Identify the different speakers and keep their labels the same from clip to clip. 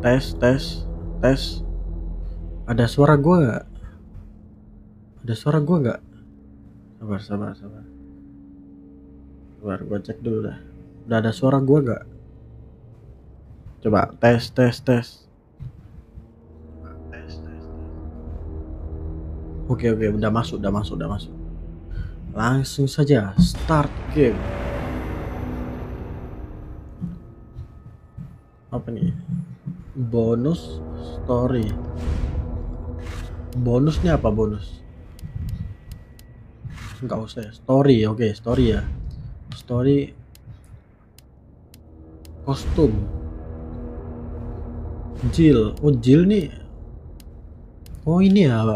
Speaker 1: Tes, tes, tes. Ada suara gua nggak? Ada suara gua nggak? Sabar, sabar, sabar. Sabar, gua cek dulu dah. Udah ada suara gua nggak? Coba tes, tes, tes. Oke, udah masuk, udah masuk, udah masuk. Langsung saja start game. Apa nih? Bonus story. Bonusnya apa bonus? Enggak usah ya. Story, oke, story ya. Story kostum. Jill. Oh, Jill nih. Oh, ini ya.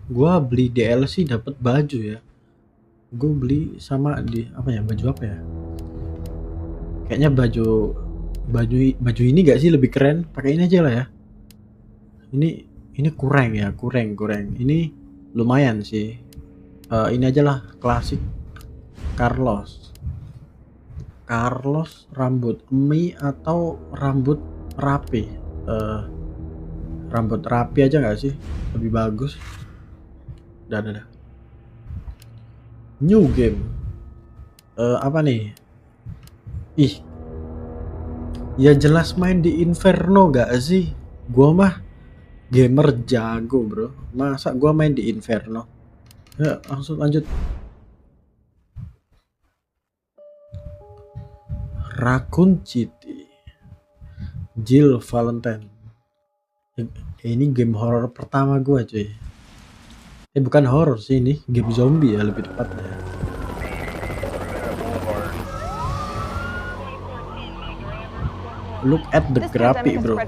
Speaker 1: Gua beli DLC dapat baju ya. Gue beli sama di apa ya? Baju apa ya? Kayaknya baju ini gak sih lebih keren? Pakai ini aja lah ya. Ini kurang ya, kurang. Ini lumayan sih. Ini aja lah, klasik. Carlos rambut mie atau rambut rapi. Rambut rapi aja nggak sih? Lebih bagus. Dah. New game. Apa nih? Ih. Ya jelas main di Inferno gak sih? Gua mah gamer jago, bro. Masa gua main di Inferno? Ya, langsung lanjut. Raccoon City. Jill Valentine. Ini game horror pertama gua, cuy. Bukan horror sih, ini game zombie ya lebih tepatnya. Look at the graphic, bro.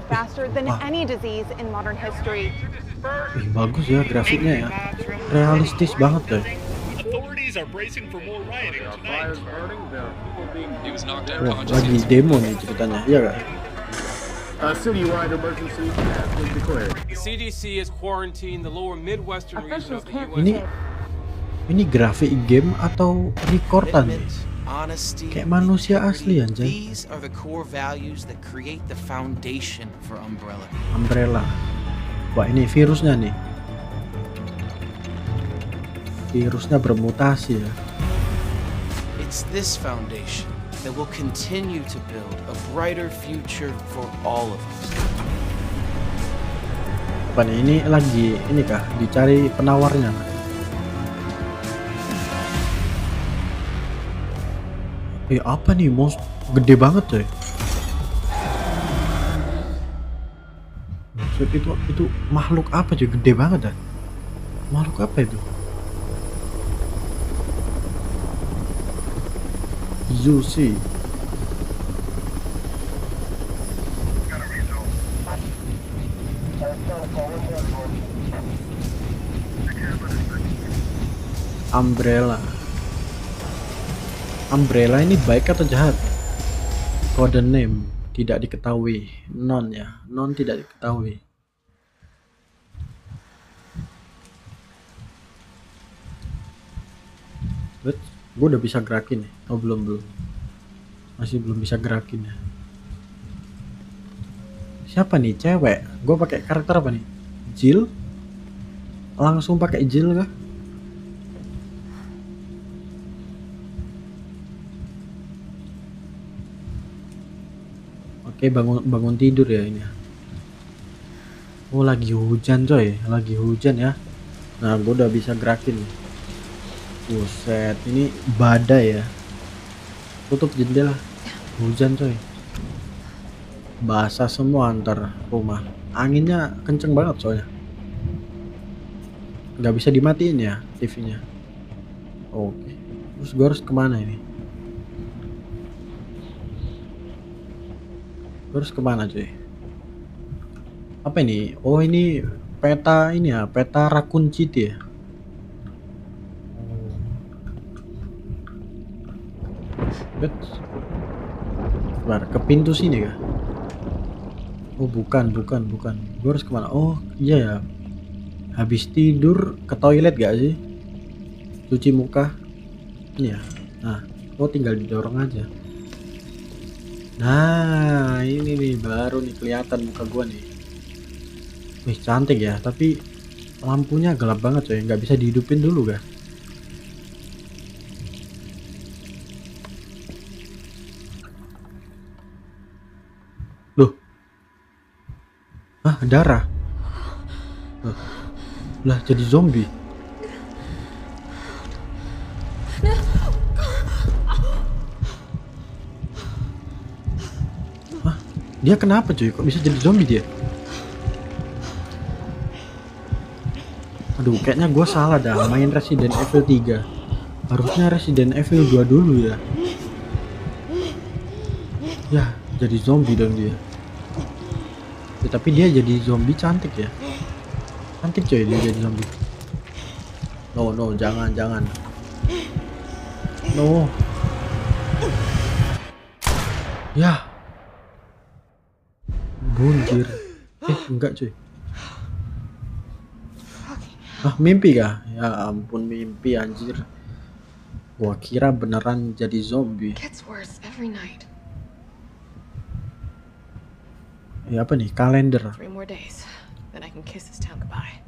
Speaker 1: Bagus ya grafiknya ya. Realistis banget deh. Wah, lagi demo nih ceritanya, iya gak?
Speaker 2: Citywide emergency has been declared.
Speaker 3: The CDC has quarantined the lower Midwestern region of the US.
Speaker 1: Ini grafik game atau recordan nih? Kayak manusia asli anjay.
Speaker 4: These are the core values that create the foundation for Umbrella.
Speaker 1: Umbrella. Wah, ini virusnya nih. Virusnya bermutasi ya.
Speaker 4: It's this foundation that will continue to build a brighter future for all of us.
Speaker 1: Apa nih? Ini lagi ini kah? Dicari penawarnya. Apa nih? Gede banget coy. Maksud itu makhluk apa coy? Gede banget dah. Makhluk apa itu? Zusi. Umbrella ini baik atau jahat? Code name tidak diketahui. Non ya, non tidak diketahui. Gue udah bisa gerakin nih. Oh belum. Masih belum bisa gerakin ya. Siapa nih cewek? Gue pakai karakter apa nih? Jill? Langsung pakai Jill kah? Oke, bangun tidur ya ini. Oh lagi hujan coy, lagi hujan ya. Nah gue udah bisa gerakin nih. Buset, ini badai ya. Tutup jendela. Hujan coy. Basah semua antar rumah. Anginnya kenceng banget soalnya. Nggak bisa dimatiin ya TV-nya. Oke. Terus gue harus kemana ini? Terus kemana cuy? Apa ini? Oh ini peta ini ya, peta Raccoon City ya. Bentar, ke pintu sini kah? Oh bukan. Gue harus kemana? Oh iya ya. Habis tidur ke toilet gak sih? Cuci muka. Ini ya. Nah, tinggal didorong aja. Nah, ini nih baru nih kelihatan muka gua nih. Wih, cantik ya, tapi lampunya gelap banget coy, nggak bisa dihidupin dulu kah? Loh. Ah, darah. Loh. Lah jadi zombie. Hah? Dia kenapa cuy? Kok bisa jadi zombie dia? Aduh, kayaknya gue salah dah main Resident Evil 3. Harusnya Resident Evil 2 dulu ya. Ya, jadi zombie dong dia. Ya, tapi dia jadi zombie cantik ya. Cantik coy dia jadi zombie. No, jangan. No. Ya. Bunjir. Enggak cuy. Ah, mimpi kah? Ya ampun, mimpi anjir. Gua kira beneran jadi zombie.
Speaker 5: Gets worse every night.
Speaker 1: Ya apa nih? Kalender.
Speaker 5: 3 more days, then I can kiss this town goodbye.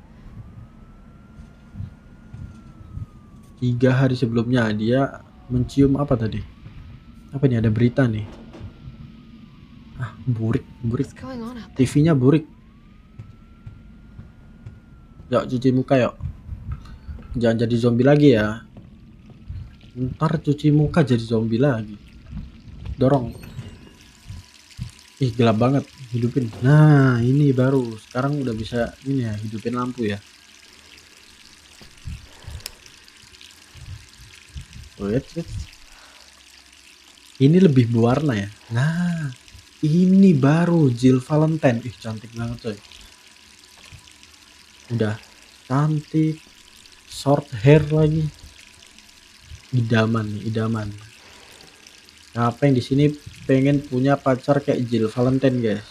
Speaker 1: 3 hari sebelumnya dia mencium apa tadi? Apa nih, ada berita nih. Ah, burik.
Speaker 5: What's going on out there?
Speaker 1: TV-nya burik. Yuk cuci muka yuk. Jangan jadi zombie lagi ya. Ntar cuci muka jadi zombie lagi. Dorong. Ih, gelap banget. Hidupin. Nah, ini baru. Sekarang udah bisa ini ya, hidupin lampu ya. Wait. Ini lebih berwarna ya. Nah, ini baru Jill Valentine. Ih, cantik banget coy. Udah cantik, short hair lagi. Idaman. Siapa yang di sini pengen punya pacar kayak Jill Valentine, guys?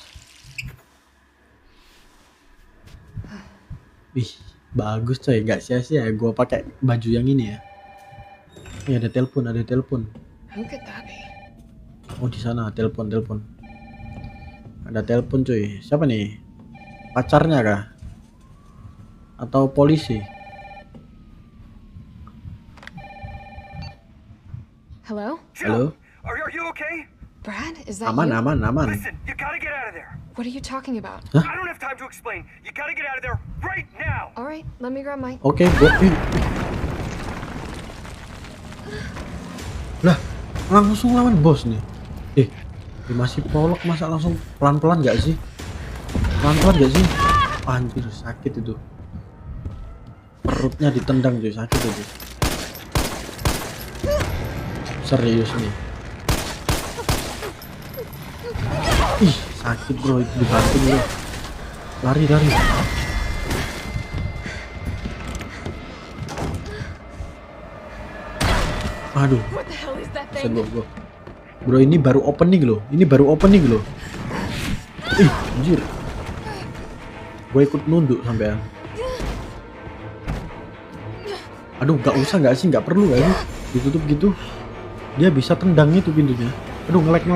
Speaker 1: Wih, bagus coy, gak sia-sia gue pakai baju yang ini ya. Ini ada telepon.
Speaker 5: Who could that be?
Speaker 1: Oh, di sana telepon. Ada telepon cuy. Siapa nih? Pacarnya kah? Atau polisi?
Speaker 5: Hello?
Speaker 1: Halo?
Speaker 6: Are you okay?
Speaker 5: Brad, is that
Speaker 1: Aman.
Speaker 5: you?
Speaker 6: Listen, you gotta get out of there.
Speaker 5: What are you talking about?
Speaker 1: Huh?
Speaker 6: I don't have time to explain. You gotta get out of there right now.
Speaker 5: All right, let me grab my...
Speaker 1: Oke, gue. Lah, langsung lawan bos nih. Masih prolog, masa langsung pelan-pelan gak sih? Anjir, sakit itu. Perutnya ditendang cuy, sakit itu. Serius nih. Ih, sakit bro, itu dibanting bro. Lari. Aduh,
Speaker 5: What the hell is that thing?
Speaker 1: sebelum bro, ini baru opening loh. Ih, anjir. Gue ikut nunduk sampean. Aduh, gak usah gak sih, gak perlu gak sih ditutup gitu. Dia bisa tendang itu pintunya. Aduh, ngelek.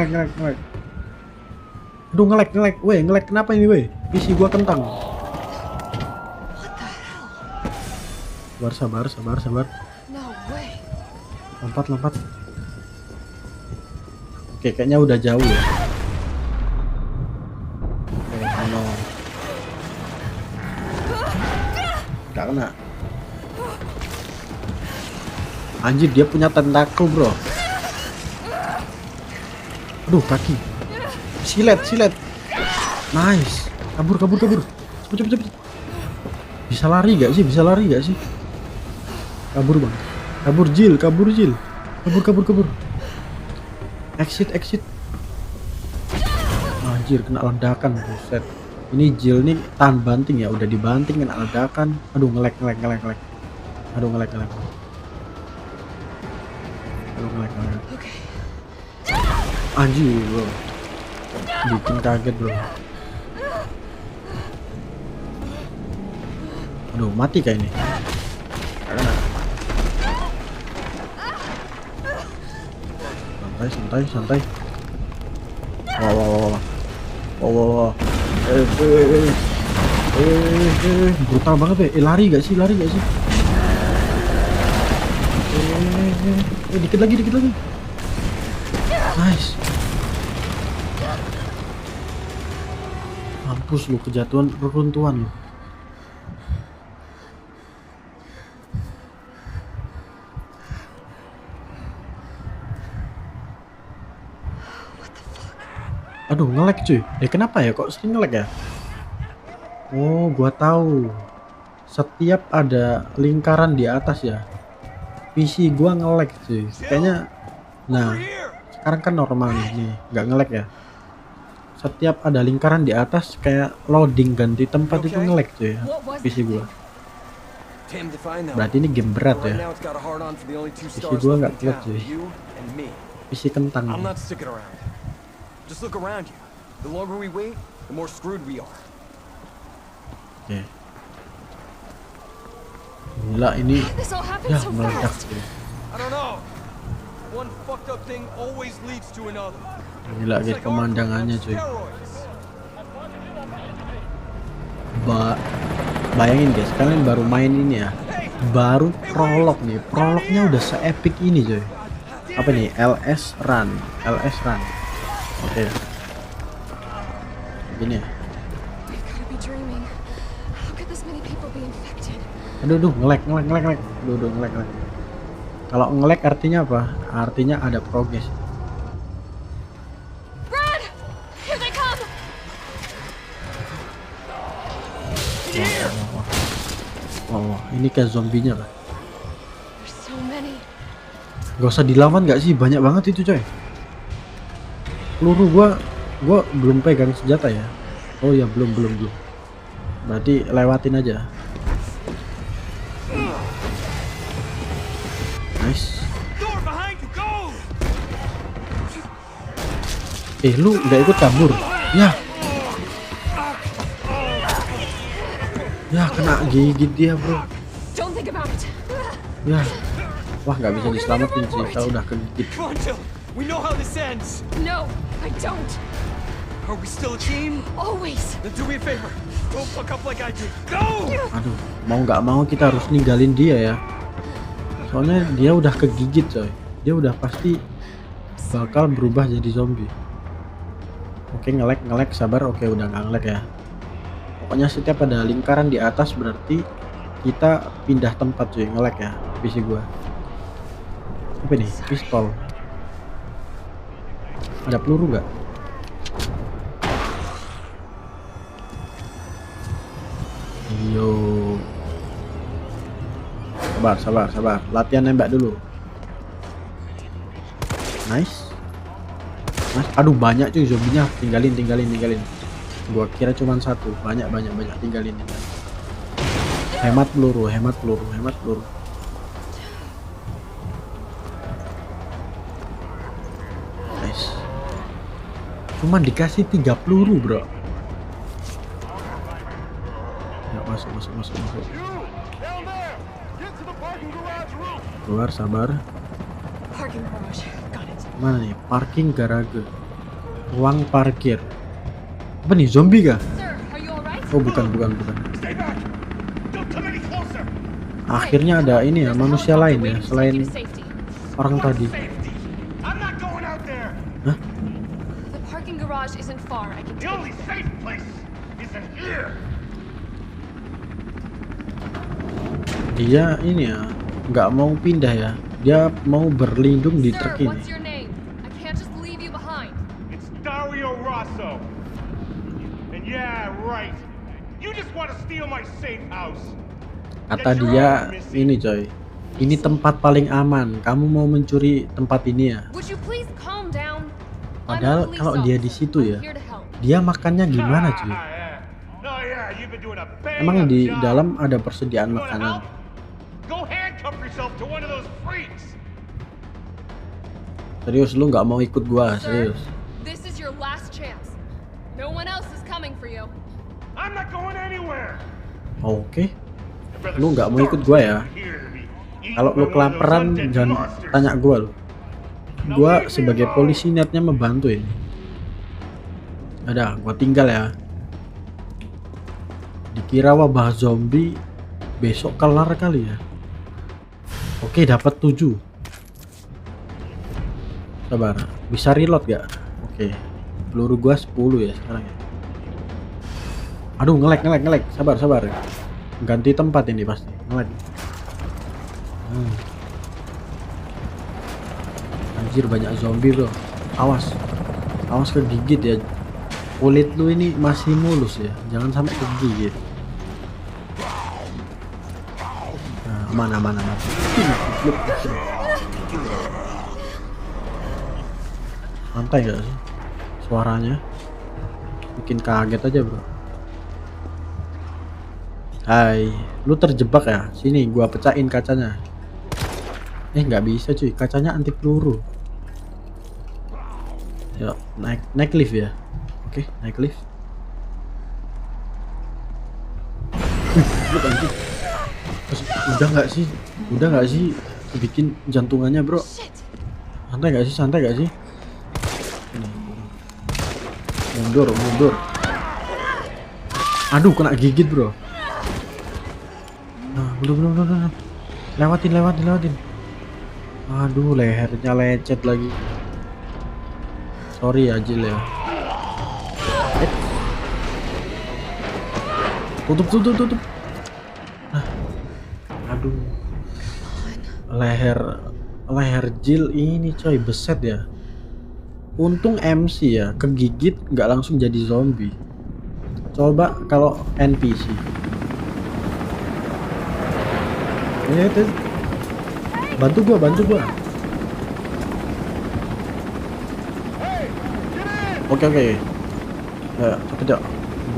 Speaker 1: Aduh, ngelek. Weh, ngelek kenapa ini weh? PC gua kentang. Sabar.
Speaker 5: No way.
Speaker 1: Lompat. Oke, kayaknya udah jauh ya. Oh no. Gak kena. Anjir, dia punya tentakel bro. Aduh, kaki. Silet. Nice. Kabur. Cepet. Bisa lari gak sih? Kabur bang. Kabur Jill. Kabur. Exit. Anjir, kena ledakan, buset. Ini Jill nih tahan banting ya, udah dibanting kena ledakan. Aduh, ngelek.
Speaker 5: Okay.
Speaker 1: Anjir bro, bikin kaget bro. Aduh, mati kayak ini. Santai. Wah. Brutal banget ya. Lari gak sih? Dikit lagi. Nice. Mampus lu, kejatuhan reruntuhan lu. Aduh, nge-lag cuy. Kenapa ya kok sering nge-lag ya? Oh, gua tahu. Setiap ada lingkaran di atas ya, PC gua nge-lag cuy. Kayaknya, nah sekarang kan normal nih, nggak nge-lag ya. Setiap ada lingkaran di atas kayak loading ganti tempat itu nge-lag cuy ya, PC gua. Berarti ini game berat ya. PC gua nggak kuat cuy. PC kentang.
Speaker 6: Just look around you. The longer we wait, the more screwed we are.
Speaker 1: Oke. Gila ini
Speaker 5: This all happened
Speaker 1: ya
Speaker 5: so
Speaker 1: meledak
Speaker 5: fast.
Speaker 1: cuy.
Speaker 6: I don't know. One fucked up thing always leads to another.
Speaker 1: Gila guys pemandangannya cuy. Bayangin guys, kalian baru main ini ya. Baru prolog nih. Prolognya udah se-epic ini cuy. Apa nih? LS Run. Oke. Gini ya.
Speaker 5: We've gotta be dreaming. How could this many people be infected?
Speaker 1: Aduh, nge-lag. Aduh, nge-lag. Kalau nge-lag artinya apa? Artinya ada progres.
Speaker 5: Brad! Here they come!
Speaker 1: Oh, ini kayak zombinya lah.
Speaker 5: There's so many.
Speaker 1: Gak usah dilawan gak sih? Banyak banget itu coy. Peluru gua belum pegang senjata ya. Oh ya belum. Berarti lewatin aja. Nice.
Speaker 6: Door behind you, go!
Speaker 1: Lu nggak ikut kabur? Ya kena gigit dia bro.
Speaker 5: Don't think about it.
Speaker 1: Ya. Wah nggak bisa diselamatin sih kalau udah kegigit.
Speaker 6: Come on, Jill. We know how this ends.
Speaker 5: No, I don't.
Speaker 6: Are we still a team?
Speaker 5: Always.
Speaker 6: Then do me a favor. Don't fuck up like I did. Go!
Speaker 1: Aduh, mau nggak mau kita harus ninggalin dia ya. Soalnya dia udah kegigit coy. Dia udah pasti bakal berubah jadi zombie. Oke, nge-lag, sabar. Oke, udah nggak nge-lag ya. Pokoknya setiap ada lingkaran di atas berarti kita pindah tempat cuy. Nge-lag ya PC gua. Apa nih? Pistol. Ada peluru nggak? Yo. Sabar. Latihan nembak dulu. Nice. Aduh banyak cuy zombinya. Tinggalin. Gua kira cuma satu. Banyak. Tinggalin. Hemat peluru. Nice. Cuman dikasih 3 peluru bro. Ya, masuk. Keluar, sabar.
Speaker 5: Parking garage. Got it.
Speaker 1: Mana nih? Parking garage. Ruang parkir. Apa nih? Zombie kah?
Speaker 5: Sir, are you alright?
Speaker 1: Oh bukan.
Speaker 6: Stay back! Don't come any closer!
Speaker 1: Akhirnya ada ini ya, manusia lain ya, selain orang tadi.
Speaker 6: Safety! I'm not going out there!
Speaker 1: Hah?
Speaker 5: The parking garage isn't far. I can
Speaker 6: The only safe place is in here!
Speaker 1: Dia ini ya, nggak mau pindah ya. Dia mau berlindung di truk
Speaker 5: Sir,
Speaker 1: ini.
Speaker 5: what's your name? I can't just leave you behind.
Speaker 6: It's Dario Rosso. And yeah, right. You just want to steal my safe house.
Speaker 1: Kata dia ini coy, ini tempat paling aman. Kamu mau mencuri tempat ini ya?
Speaker 5: Would you please calm down?
Speaker 1: Padahal
Speaker 5: I'm a police
Speaker 1: kalau dia di
Speaker 5: officer.
Speaker 1: situ
Speaker 5: I'm
Speaker 1: ya,
Speaker 5: here to help.
Speaker 1: dia makannya gimana cuy?
Speaker 6: Oh yeah, you've been doing a bang
Speaker 1: Emang
Speaker 6: up
Speaker 1: di
Speaker 6: job.
Speaker 1: dalam ada persediaan
Speaker 6: You wanna
Speaker 1: makanan?
Speaker 6: help? Go handcuff yourself to one of those freaks.
Speaker 1: Serius lu nggak mau ikut gua?
Speaker 5: Sir,
Speaker 1: Serius?
Speaker 5: this is your last chance. No one else is coming for you.
Speaker 6: I'm not going anywhere.
Speaker 1: Oke. Lu nggak mau ikut gua ya? Kalau lu kelaparan jangan tanya gua lu. Gua sebagai polisi niatnya membantu ini. Ada, gua tinggal ya. Dikira wabah zombie besok kelar kali ya. Oke, dapat 7. Sabar, bisa reload gak? Oke, peluru gua 10 ya sekarang ya. Aduh, ngelek. Sabar. Ganti tempat ini pasti. Ngelek. Anjir, banyak zombie bro. Awas kegigit ya. Kulit lu ini masih mulus ya. Jangan sampai kegigit. Nah, aman. Santai gak sih suaranya? Bikin kaget aja bro. Hai, lu terjebak ya? Sini gua pecahin kacanya. Nggak bisa cuy, kacanya anti peluru. Yuk, naik lift ya. Oke, naik lift. Udah nggak sih bikin jantungannya bro? Santai gak sih? Mundur. Aduh, kena gigit bro. Nah, belum. Lewatin. Aduh, lehernya lecet lagi. Sorry ya Jil ya. Tutup. Nah. Aduh. Leher Jil ini coy, beset ya. Untung MC ya, kegigit nggak langsung jadi zombie. Coba kalau NPC. Tuh. Bantu gua. Oke. Ya, cepet ya.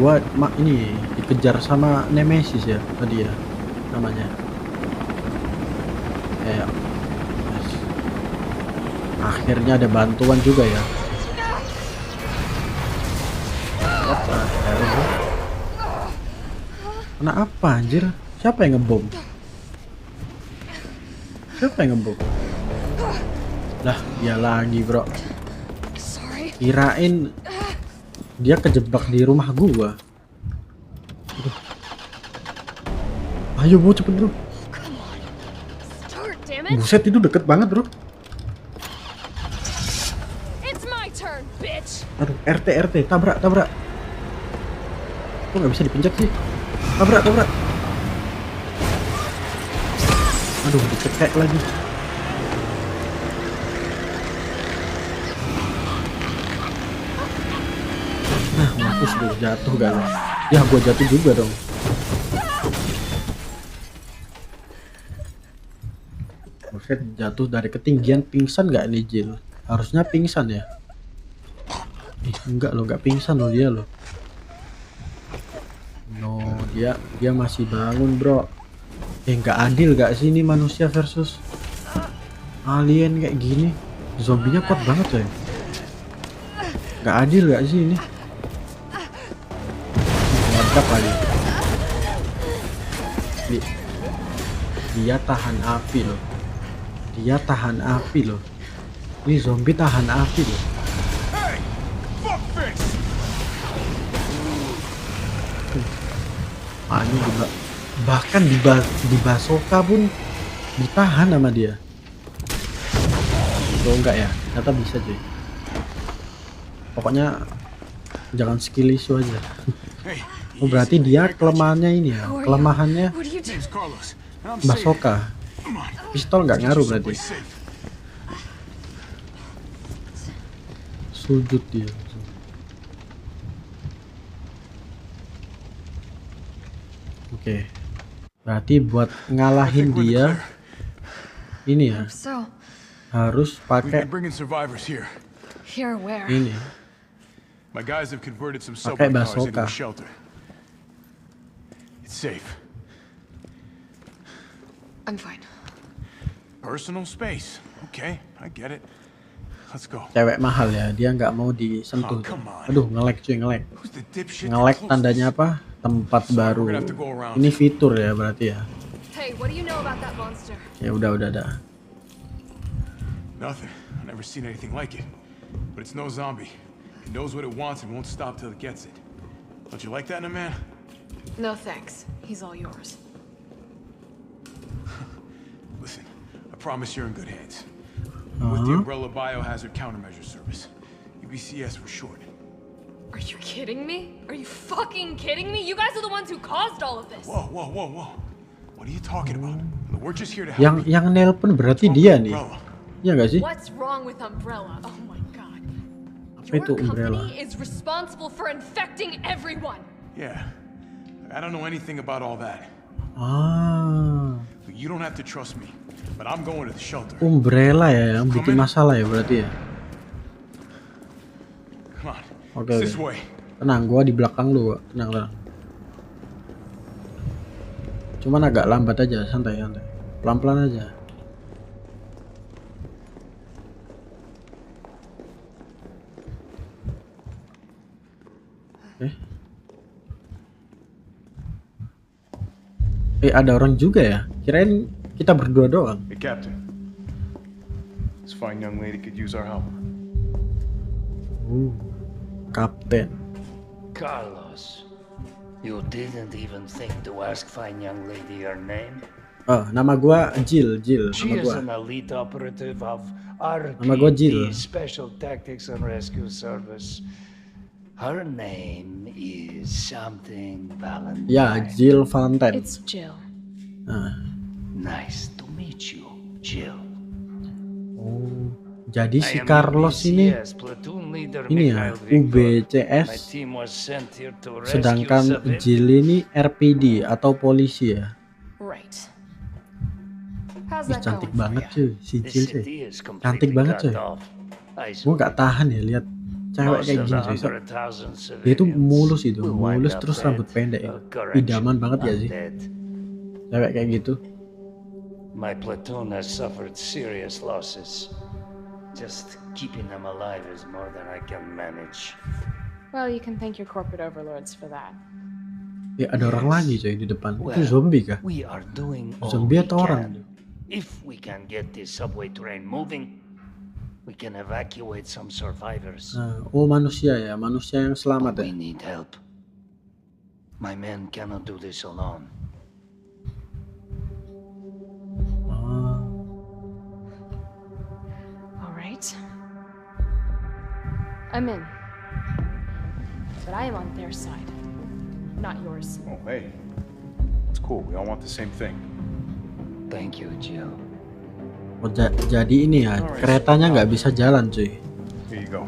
Speaker 1: Gua ini dikejar sama Nemesis ya tadi ya namanya. Ya. Yes. Akhirnya ada bantuan juga ya. Kenapa anjir? Siapa yang ngebom? Lah, dia lagi bro. Kirain dia kejebak di rumah gua. Ayo bro, cepet bro. Buset, itu deket banget bro. Aduh, RT, tabrak. Kok nggak bisa dipencet sih? Tabrak. Aduh, dicekek lagi. Nah, mampus gue jatuh gak? Ya, gue jatuh juga dong. Buset, jatuh dari ketinggian, pingsan gak nih Jil? Harusnya pingsan ya. Enggak loh, nggak pingsan loh dia loh. No, dia masih bangun bro. Nggak adil gak sih ini manusia versus alien kayak gini. Zombinya kuat banget coy. Nggak adil gak sih ini? Mantap kali. Dia tahan api loh. Ini zombie tahan api loh. Ini juga bahkan di Basoka pun ditahan sama dia. Oh enggak ya, ternyata bisa cuy. Pokoknya jangan skill issue aja. Oh berarti dia kelemahannya ini ya, kelemahannya Basoka. Pistol nggak ngaruh berarti. Sujud dia. Oke, berarti buat ngalahin dia ini ya harus pakai ini, pakai Basoka.
Speaker 5: I'm fine.
Speaker 6: Personal space. Okay, I get it. Let's go.
Speaker 1: Cewek mahal ya, dia nggak mau disentuh. Aduh, ngelek cuy, ngelek tandanya apa? Tempat baru. Ini fitur ya berarti ya.
Speaker 5: Hey, what do you know about that monster?
Speaker 1: Ya udah.
Speaker 6: Nothing. I've never seen anything like it. But it's no zombie. It knows what it wants and won't stop till it gets it. Don't you like that in a man?
Speaker 5: No thanks. He's all yours.
Speaker 6: Listen, I promise you're in good hands. I'm with the Umbrella Biohazard Countermeasure Service. UBCS for short.
Speaker 5: Are you kidding me? Are you fucking kidding me? You guys are the ones who caused all of this.
Speaker 6: Whoa. What are you talking about? Look, we're just here to help.
Speaker 1: Yang nelpon berarti dia nih. Iya nggak sih?
Speaker 5: What's wrong with Umbrella? Oh my god.
Speaker 1: Apa
Speaker 5: Your
Speaker 1: itu Umbrella?
Speaker 5: company is responsible for infecting everyone.
Speaker 6: Yeah. I don't know anything about all that.
Speaker 1: Ah,
Speaker 6: Look, you don't have to trust me, but I'm going to the shelter.
Speaker 1: Umbrella ya yang bikin masalah ya berarti ya.
Speaker 6: Come on.
Speaker 1: Oke.
Speaker 6: This way.
Speaker 1: Tenang, gua di belakang lu, tenang. Cuman agak lambat aja, santai. Pelan-pelan aja. Ada orang juga ya? Kirain kita berdua doang.
Speaker 6: Hey, Captain. This fine young lady could use our help.
Speaker 1: Kapten.
Speaker 7: Carlos, you didn't even think to ask fine young lady her name?
Speaker 1: Nama gua Jill,
Speaker 7: She
Speaker 1: nama
Speaker 7: is
Speaker 1: gua.
Speaker 7: an elite operative of
Speaker 1: Nama gua Jill.
Speaker 7: RPD, Special Tactics and Rescue Service. Her name is something Valentine.
Speaker 1: Ya, Jill Valentine.
Speaker 5: It's Jill.
Speaker 7: Nice to meet you, Jill.
Speaker 1: Oh, jadi si
Speaker 7: I am
Speaker 1: Carlos ini
Speaker 7: UBCS platoon leader
Speaker 1: ini ya,
Speaker 7: Mikhail Viktor. My
Speaker 1: UBCS,
Speaker 7: team was sent here to rescue
Speaker 1: sedangkan
Speaker 7: civilians.
Speaker 1: Jill ini RPD atau polisi ya.
Speaker 5: Right. How's
Speaker 1: Ih,
Speaker 5: that
Speaker 1: cantik
Speaker 5: going for
Speaker 1: banget
Speaker 5: ya?
Speaker 1: cuy, si
Speaker 7: The
Speaker 1: Jill cuy.
Speaker 7: city is
Speaker 1: Cantik
Speaker 7: completely
Speaker 1: banget
Speaker 7: cut
Speaker 1: cuy.
Speaker 7: off.
Speaker 1: Gua nggak tahan ya lihat cewek kayak gini cuy. Dia tuh mulus mulus terus rambut pendek ya. Idaman banget ya sih. Cewek kayak gitu.
Speaker 7: My platoon has suffered serious losses. Just keeping them alive is more than I can manage.
Speaker 5: Well, you can thank your corporate overlords for that.
Speaker 1: Ya ada orang lagi cuy di depan.
Speaker 7: Well,
Speaker 1: Itu zombie kah?
Speaker 7: We are doing all
Speaker 1: Zombie
Speaker 7: we
Speaker 1: atau orang?
Speaker 7: can. If we can get this subway train moving, we can evacuate some survivors.
Speaker 1: Oh manusia ya, manusia yang selamat
Speaker 7: We
Speaker 1: ya.
Speaker 7: need help. My men cannot do this alone.
Speaker 5: All right. I'm in. But I am on their side, not yours.
Speaker 6: Oh, hey. It's cool. We all want the same thing.
Speaker 7: Thank you, Jill.
Speaker 1: Oh, jadi ini ya, keretanya nggak bisa jalan cuy.
Speaker 6: Here you go.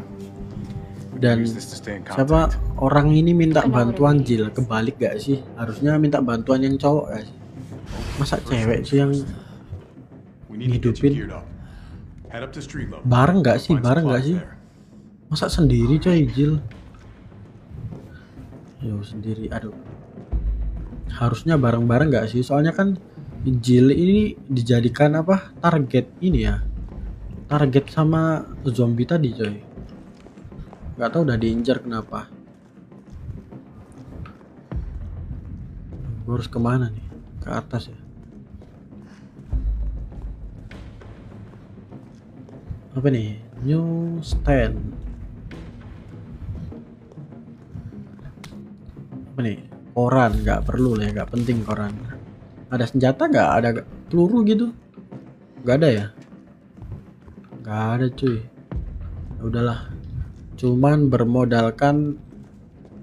Speaker 1: Dan
Speaker 6: Use this to stay in
Speaker 1: siapa
Speaker 6: contact.
Speaker 1: orang ini minta bantuan Jill, kebalik gak sih? Harusnya minta bantuan yang cowok gak sih? Masa cewek sih yang
Speaker 6: We need to get
Speaker 1: ngidupin?
Speaker 6: you geared up. Head up to street level.
Speaker 1: Bareng gak sih?
Speaker 6: Find
Speaker 1: Bareng gak
Speaker 6: supplies
Speaker 1: sih?
Speaker 6: there.
Speaker 1: Masa sendiri coy Jill? Yo sendiri, aduh. Harusnya bareng-bareng gak sih? Soalnya kan Jill ini dijadikan apa? Target ini ya. Target sama zombie tadi coy. Gak tau udah diinjar kenapa. Gue harus kemana nih? Ke atas ya. Apa nih? New stand. Apa nih? Koran, nggak perlu lah ya, nggak penting koran. Ada senjata nggak? Ada peluru gitu? Nggak ada ya? Nggak ada cuy. Ya udahlah. Cuman bermodalkan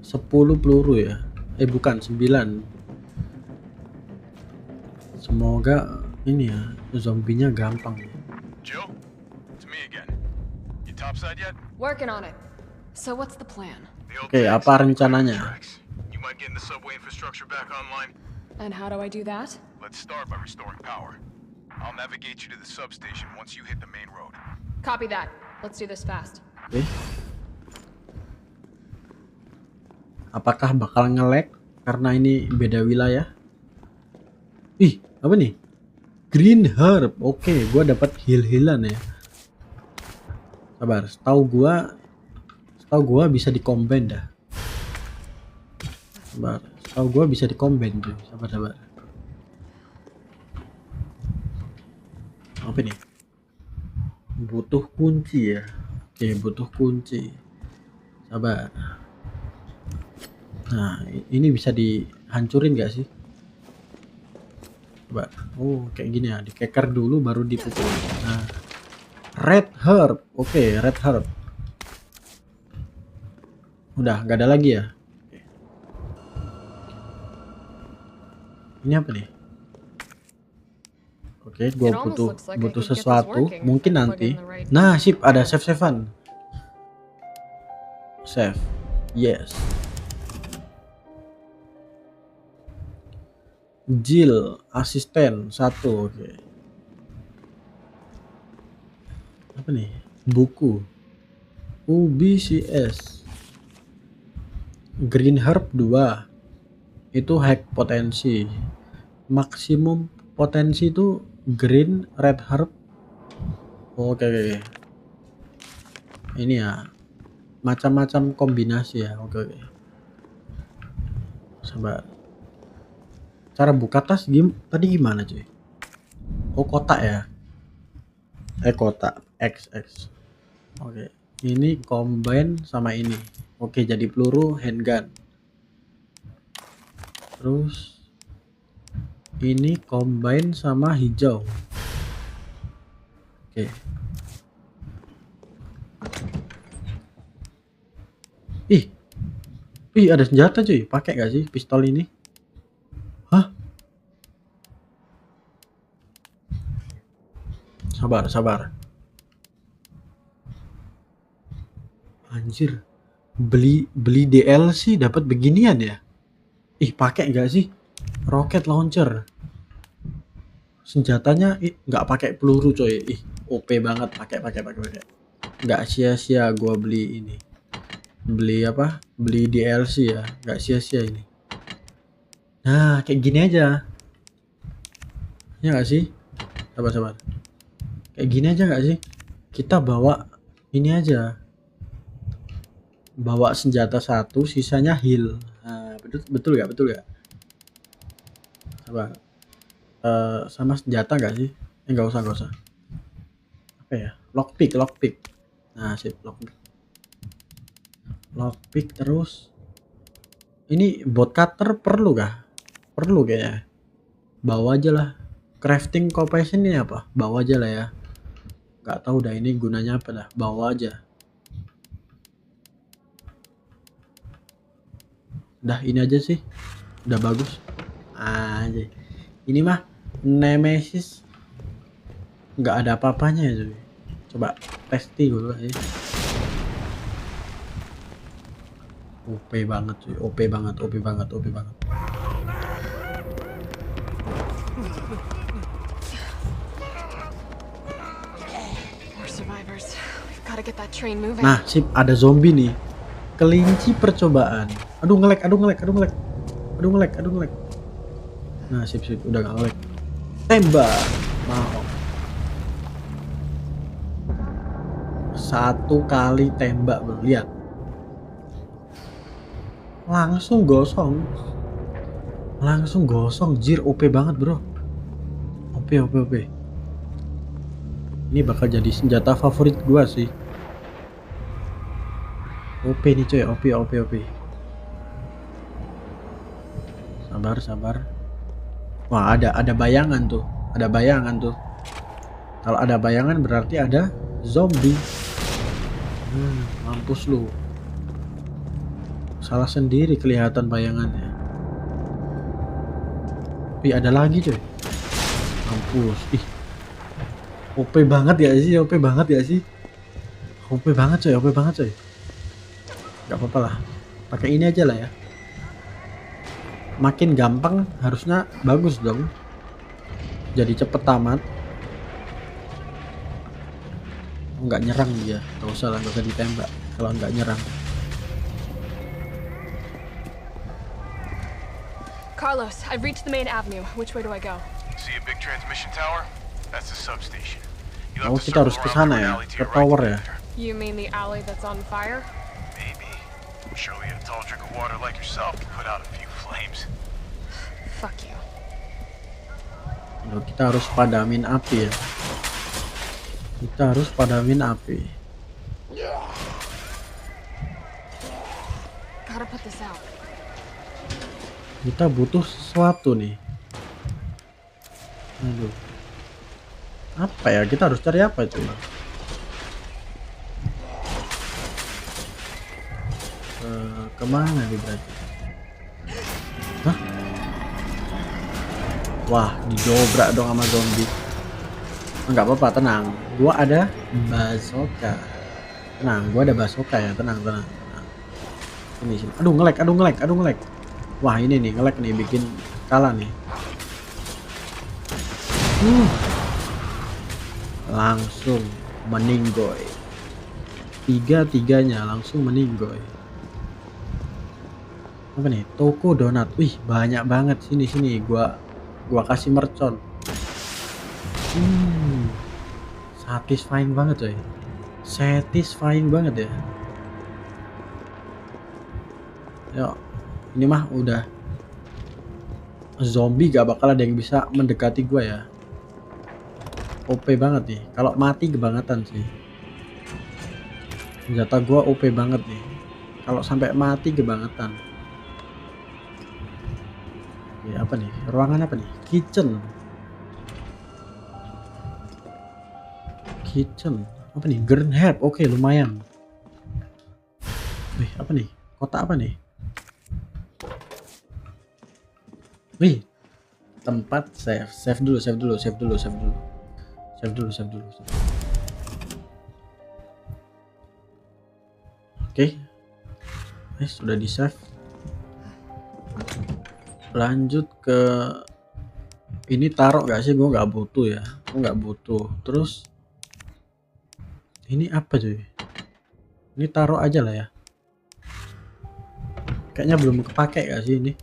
Speaker 1: 10 peluru ya. Bukan 9. Semoga ini ya zombinya gampang.
Speaker 6: Jill, it's me again. You topside yet?
Speaker 5: Working on it. So what's the plan?
Speaker 6: The old
Speaker 1: Oke,
Speaker 6: tanks,
Speaker 1: apa rencananya?
Speaker 6: tracks. You might get the subway infrastructure back online.
Speaker 5: And how do I do that?
Speaker 6: Let's start by restoring power. I'll navigate you to the substation once you hit the main road.
Speaker 5: Copy that. Let's do this fast.
Speaker 1: Oke. Apakah bakal nge-lag karena ini beda wilayah? Ih, apa nih? Green herb. Oke, gua dapat heal-healan ya. Sabar, setahu gua bisa di-combine dah. Sabar, setahu gua bisa di-combine tuh. Sabar. Apa nih? Butuh kunci ya. Oke, butuh kunci. Sabar. Nah, ini bisa dihancurin gak sih? Coba. Oh, kayak gini ya. Dikeker dulu baru dipukul. Nah. Red herb. Oke, red herb. Udah, nggak ada lagi ya. Ini apa nih? Oke, gue butuh sesuatu. Mungkin nanti. Nah, sip, ada save-savean. Save. Yes. Jill, asisten 1. Oke. Apa nih? Buku. UBCS. Green herb 2. Itu hack potensi. Maksimum potensi itu green, red herb. Oke. Ini ya. Macam-macam kombinasi ya. Oke. Sabar. Cara buka tas tadi gimana cuy? Oh, kotak ya. Kotak XX. Oke. Ini combine sama ini. Oke, jadi peluru handgun. Terus ini combine sama hijau. Oke. Ih, ada senjata cuy. Pakai gak sih pistol ini? Hah? Sabar. Anjir. Beli DLC dapat beginian ya? Ih, pakai gak sih? Rocket launcher. Senjatanya nggak pakai peluru coy. Ih, OP banget. Pakai. Nggak sia-sia gua beli ini. Beli apa? Beli DLC ya. Nggak sia-sia ini. Nah, kayak gini aja. Ya nggak sih? Sabar. Kayak gini aja nggak sih? Kita bawa ini aja. Bawa senjata 1, sisanya heal. Nah, betul gak? Sabar. Sama senjata nggak sih? Nggak usah. Apa ya? Lockpick. Nah, sip, lockpick terus. Ini bot cutter perlu kah? Perlu kayaknya. Bawa aja lah. Crafting compassion ini apa? Bawa aja lah ya. Nggak tahu dah ini gunanya apa dah. Bawa aja. Dah ini aja sih. Udah bagus. Aja. Ini mah Nemesis nggak ada apa-apanya ya cuy. Coba testi dulu ya. OP banget cuy. OP banget. Nah, sip, ada zombie nih. Kelinci percobaan. Aduh ngelek. Nah, sip, udah gak ngelek. Tembak. Mau. 1 kali tembak bro, lihat. Langsung gosong, jir, OP banget bro. OP. Ini bakal jadi senjata favorit gua sih. OP nih coy, OP. Sabar. Wah, ada bayangan tuh. Kalau ada bayangan berarti ada zombie. Mampus lu. Salah sendiri kelihatan bayangannya. Ada lagi coy. Mampus. OP banget ya sih. OP banget coy. Gak apa-apa lah. Pakai ini aja lah ya. Makin gampang harusnya bagus dong. Jadi cepet tamat. Nggak nyerang dia. Gak usah ditembak kalau nggak nyerang.
Speaker 5: Carlos, I've reached the main avenue. Which way do I go?
Speaker 6: See a big transmission tower? That's the substation.
Speaker 1: Oh, kita harus ke sana ya, ke tower ya.
Speaker 5: You mean the alley that's on fire?
Speaker 6: Maybe. Surely a tall drink of water like yourself can put out a few flames.
Speaker 5: Fuck you.
Speaker 1: Kita harus padamin api ya.
Speaker 5: how to put this out.
Speaker 1: Kita butuh sesuatu nih. Aduh. Apa ya? Kita harus cari apa itu? Kemana nih berarti? Hah? Wah, didobrak dong sama zombie. Enggak apa-apa, tenang. Gua ada bazooka. Tenang, gua ada bazooka ya. Tenang. Sini. Aduh ngelek. Wah, ini nih ngelek nih, bikin kalah nih. Langsung meninggoy. Tiga-tiganya langsung meninggoy. Apa nih? Toko donat. Wih, banyak banget. Sini. Gua kasih mercon. Satisfying banget coy. Satisfying banget ya. Yuk, ini mah udah zombie gak bakal ada yang bisa mendekati gua ya. OP banget nih. Kalau mati kebangetan sih. Senjata gua OP banget nih. Kalau sampai mati kebangetan. Ya, apa nih? Ruangan apa nih? Kitchen. Apa nih? Green herb. Oke, lumayan. Wih, apa nih? Kotak apa nih? Wih, tempat save. Save dulu. Oke. Sudah di save. Lanjut ke ini, taruh gak sih? Gue nggak butuh ya. Terus ini apa cuy? Ini taruh aja lah ya. Kayaknya belum kepake gak sih ini?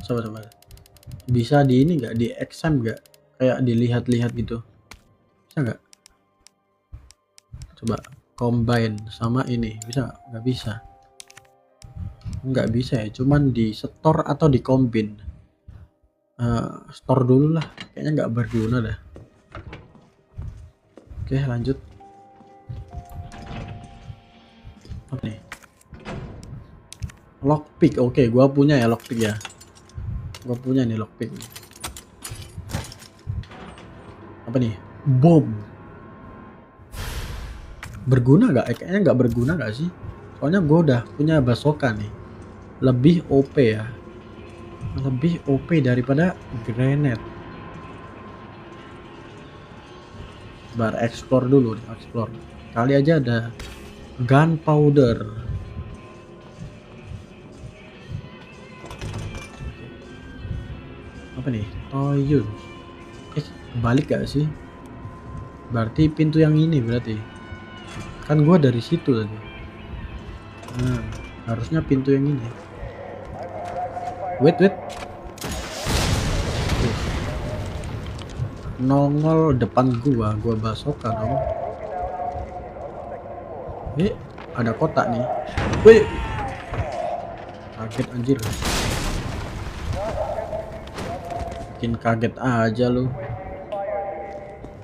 Speaker 1: Coba. Bisa di ini nggak, di exam nggak? Kayak dilihat-lihat gitu. Bisa nggak? Coba combine sama ini, bisa nggak? Nggak bisa ya, cuman di store atau di combine. Store dulu lah, kayaknya nggak berguna dah. Oke, lanjut. Apa nih? Lockpick. Oke, gua punya ya lockpick ya. Gua punya nih lockpick. Apa nih? Bom. Berguna gak? Kayaknya nggak berguna gak sih? Soalnya gua udah punya bazooka nih. Lebih OP ya. Lebih OP daripada grenade. Bar explore dulu nih, explore. Kali aja ada gunpowder. Apa nih? Toyun. Balik gak sih? Berarti pintu yang ini berarti. Kan gua dari situ tadi. Nah, harusnya pintu yang ini. Wait. Nongol depan gua bazooka dong. Ada kotak nih. Wih. Kaget anjir. Bikin kaget aja lu.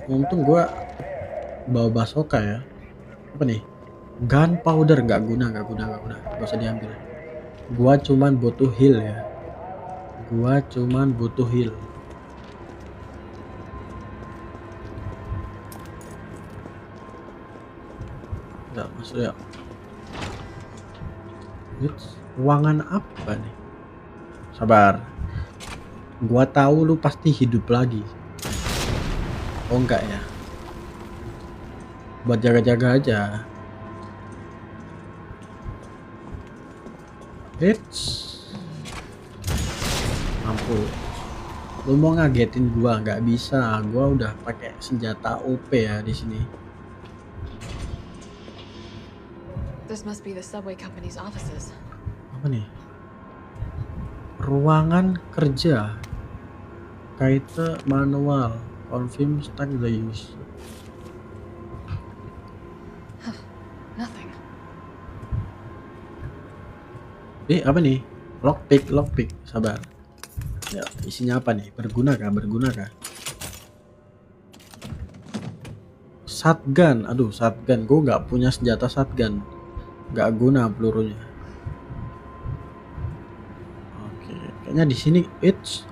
Speaker 1: Untung gua bawa bazooka ya. Apa nih? Gunpowder nggak guna. Gak usah diambil. Gua cuman butuh heal ya. Udah masuk ya. Ruangan apa nih? Sabar. Gua tahu lu pasti hidup lagi. Oh enggak ya? Buat jaga-jaga aja. Mampu. Lu mau ngagetin gua? Nggak bisa. Gua udah pakai senjata OP ya di sini.
Speaker 5: This must be the subway company's offices.
Speaker 1: Apa nih? Ruangan kerja. Kaita manual. Confirm stack the use.
Speaker 5: Nothing.
Speaker 1: Apa nih? Lockpick. Sabar. Ya, isinya apa nih? Berguna kah? Shotgun. Aduh, shotgun. Gue nggak punya senjata shotgun. Nggak guna pelurunya. Kayaknya di sini.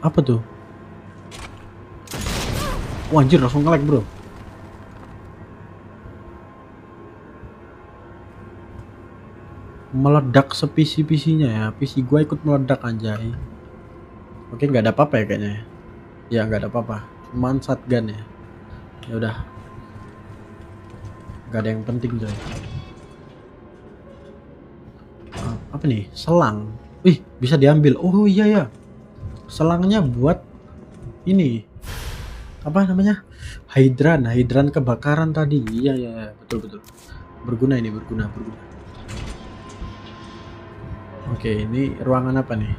Speaker 1: Apa tuh? Wah, anjir, langsung nge-lag, bro. Meledak PC-nya ya. PC gua ikut meledak, anjay. Oke, nggak ada apa-apa ya kayaknya. Ya nggak ada apa-apa. Cuman shotgun ya. Ya udah. Nggak ada yang penting, coy. Apa nih? Selang. Wih, bisa diambil. Oh iya ya. Selangnya buat ini. Apa namanya? Hidran kebakaran tadi. Iya ya, betul. Berguna ini, berguna. Oke, ini ruangan apa nih?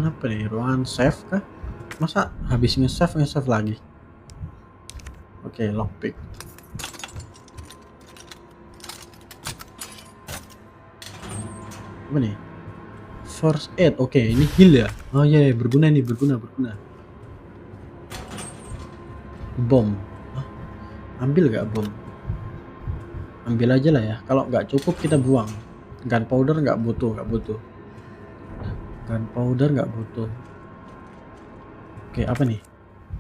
Speaker 1: Apa nih? Ruangan save kah? Masa habis nge-save lagi? Oke, lockpick. Apa nih? First aid. Oke, ini heal ya. Oh iya, berguna nih, berguna. Bom. Hah? Ambil gak bom? Ambil aja lah ya. Kalau nggak cukup kita buang. Gunpowder nggak butuh. Gunpowder nggak butuh. Oke, apa nih?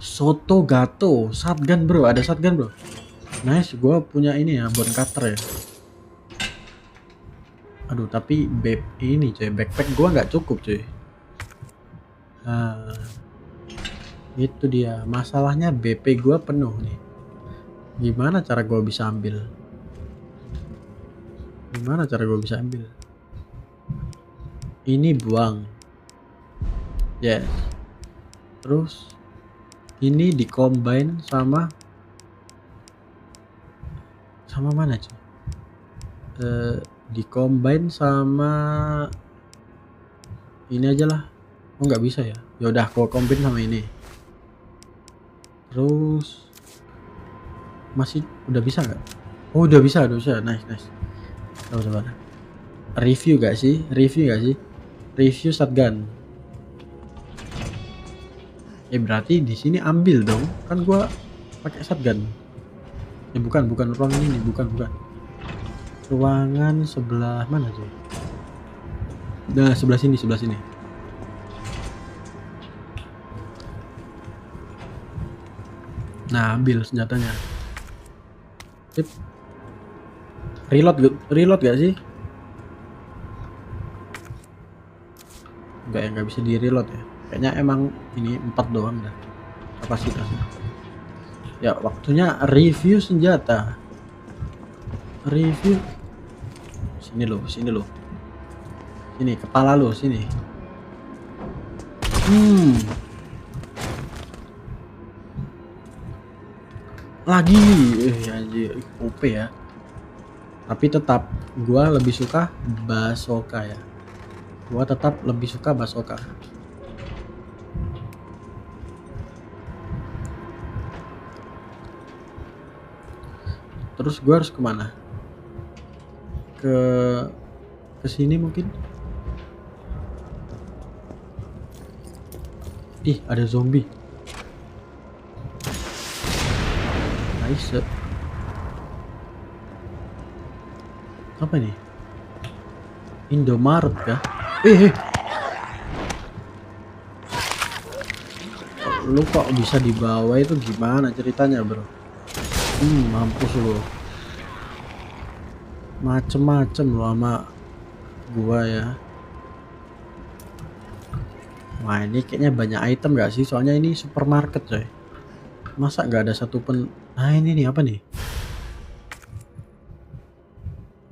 Speaker 1: Soto gato, shotgun bro, ada shotgun bro. Nice, gue punya ini ya, bone cutter ya. Aduh, tapi ini coy, backpack gue nggak cukup coy. Nah, itu dia. Masalahnya BP gue penuh nih. Gimana cara gue bisa ambil? Ini buang. Yes. Terus ini di-combine sama mana cuy? Di-combine sama ini aja lah. Oh nggak bisa ya? Ya udah, gua combine sama ini. Terus masih udah bisa nggak? Oh udah bisa. Nice. Coba. Review gak sih? Review shotgun. Berarti di sini ambil dong. Kan gua pakai shotgun. Bukan ruangan ini, bukan. Ruangan sebelah mana tuh? Nah, sebelah sini. Nah, ambil senjatanya. Sip. Reload gak sih? Nggak bisa di reload ya. Kayaknya emang ini 4 doang dah kapasitasnya. Ya, waktunya review senjata. Review. Sini lo. Sini kepala lo, sini. Lagi. Anjir, OP ya. Tapi tetap gua lebih suka bazooka ya. Terus gua harus kemana? Ke sini mungkin. Ih, ada zombie. Nice. Apa nih? Indomaret kah? Lu kok bisa dibawa itu gimana ceritanya bro? Mampus lu. Macem-macem lu sama gua ya. Wah, ini kayaknya banyak item gak sih? Soalnya ini supermarket coy. Masa gak ada satupun. Nah ini nih, apa nih?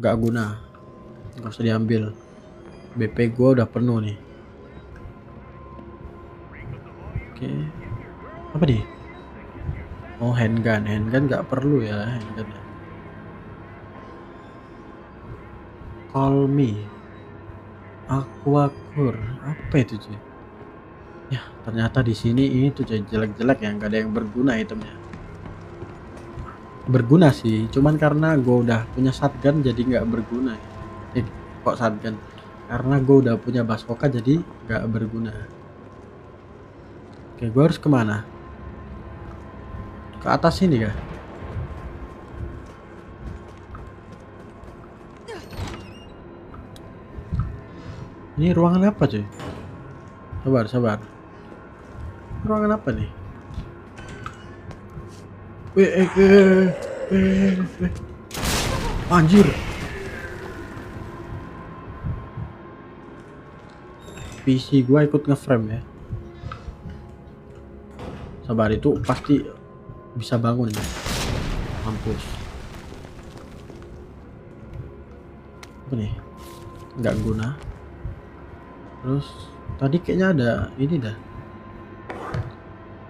Speaker 1: Gak guna. Gak usah diambil. BP gua udah penuh nih. Oke. Apa nih? Oh, handgun gak perlu ya, handgun ya. Call me. Aquacore. Apa itu cuy? Ya, ternyata di sini itu cuy, jelek-jelek ya, nggak ada yang berguna itemnya. Berguna sih, cuman karena gue udah punya shotgun jadi nggak berguna. Kok shotgun? Karena gue udah punya bazooka jadi nggak berguna. Oke, gue harus kemana? Ke atas sini kah? Ini ruangan apa cuy? Sabar. Ruangan apa nih? Anjir. PC gua ikut ngeframe ya. Sabar, itu pasti bisa bangun ya. Mampus. Apa nih? Nggak guna. Terus tadi kayaknya ada ini dah.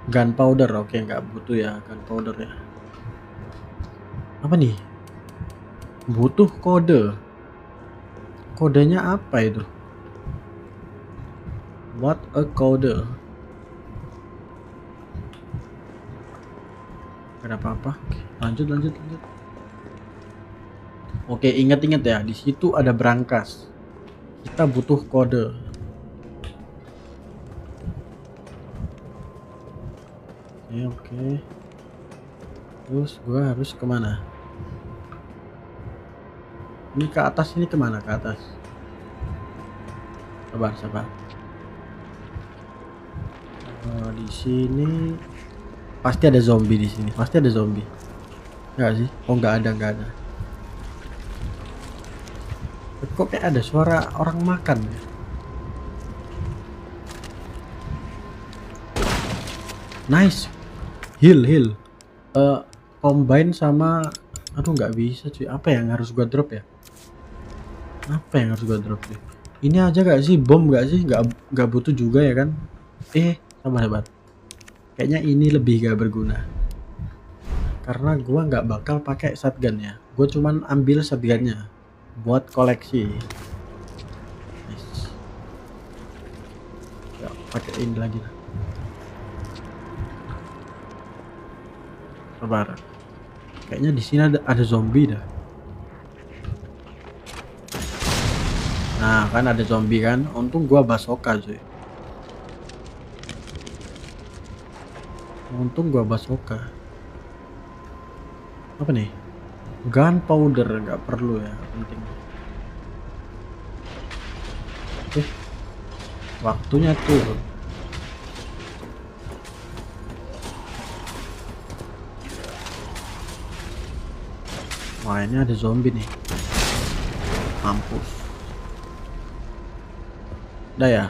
Speaker 1: Gunpowder, oke, nggak butuh ya gunpowder ya. Apa nih? Butuh kode. Kodenya apa itu? What a code? Gak ada apa-apa. Oke, lanjut. Oke, ingat ya, di situ ada brankas. Kita butuh kode. Oke. Terus gua harus kemana? Ini ke atas, ini kemana? Ke atas. Sabar. Di sini pasti ada zombie di sini. Pasti ada zombie. Enggak sih? Oh, nggak ada. Kok kayak ada suara orang makan ya? Nice. Heal. Combine sama, aduh nggak bisa cuy. Apa yang harus gua drop ya? Ini aja gak sih? Bom gak sih? Nggak butuh juga ya kan? Sabar. Kayaknya ini lebih gak berguna. Karena gua nggak bakal pakai shotgun ya. Gue cuman ambil shotgunnya buat koleksi. Nice. Ya, pakai ini lagi lah. Sabar. Kayaknya di sini ada zombie dah. Nah, kan ada zombie kan. Untung gua bazooka cuy. Apa nih? Gunpowder, nggak perlu ya, penting. Waktunya turun. Wah, ini ada zombie nih. Mampus. Udah ya.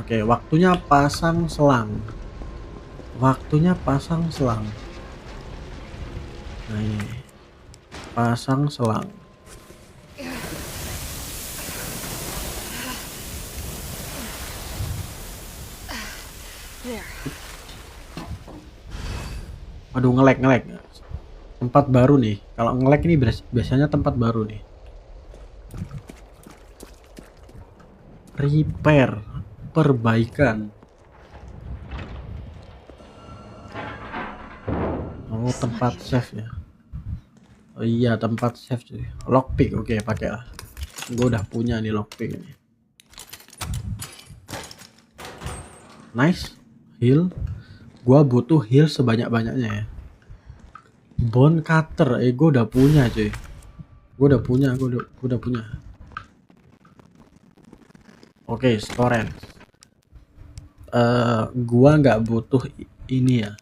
Speaker 1: Oke, waktunya pasang selang. Nah, ini. Pasang selang. Aduh, nge-lag. Tempat baru nih. Kalau nge-lag ini biasanya tempat baru nih. Repair, perbaikan. Oh, tempat save ya. Oh iya, tempat save cuy. Lockpick, oke, pakailah. Gue udah punya nih lockpick ini. Nice. Heal. Gua butuh heal sebanyak-banyaknya ya. Bone cutter, gue udah punya cuy. Gue udah punya. Oke, storage. Gua nggak butuh ini ya.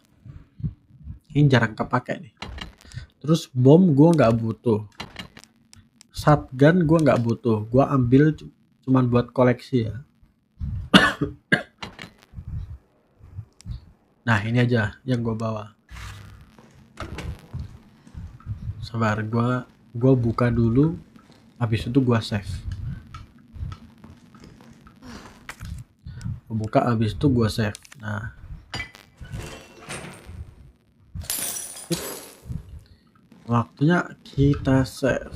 Speaker 1: Ini jarang kepake nih. Terus bom gua nggak butuh. Shotgun gua nggak butuh. Gua ambil cuman buat koleksi ya. Nah, ini aja yang gua bawa. Sabar, gua buka dulu. Habis itu gua save. Buka, habis itu gua save. Nah, waktunya kita save.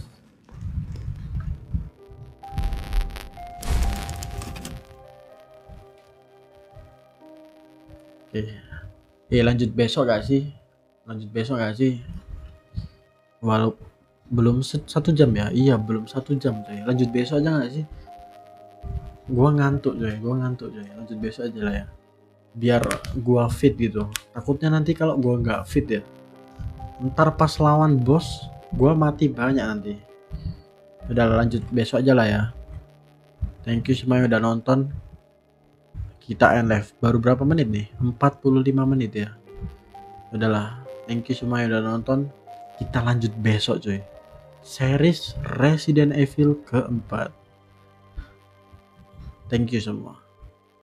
Speaker 1: Oke. Lanjut besok gak sih? Walau belum 1 jam ya? Iya, belum 1 jam coy. Lanjut besok aja gak sih? Gua ngantuk coy. Lanjut besok aja lah ya. Biar gua fit gitu. Takutnya nanti kalau gua nggak fit ya, ntar pas lawan bos gua mati banyak nanti. Udah, lanjut besok aja lah ya. Thank you semua yang udah nonton. Kita end live. Baru berapa menit nih? 45 menit ya. Udahlah. Thank you semua yang udah nonton. Kita lanjut besok cuy. Series Resident Evil keempat. Thank you semua.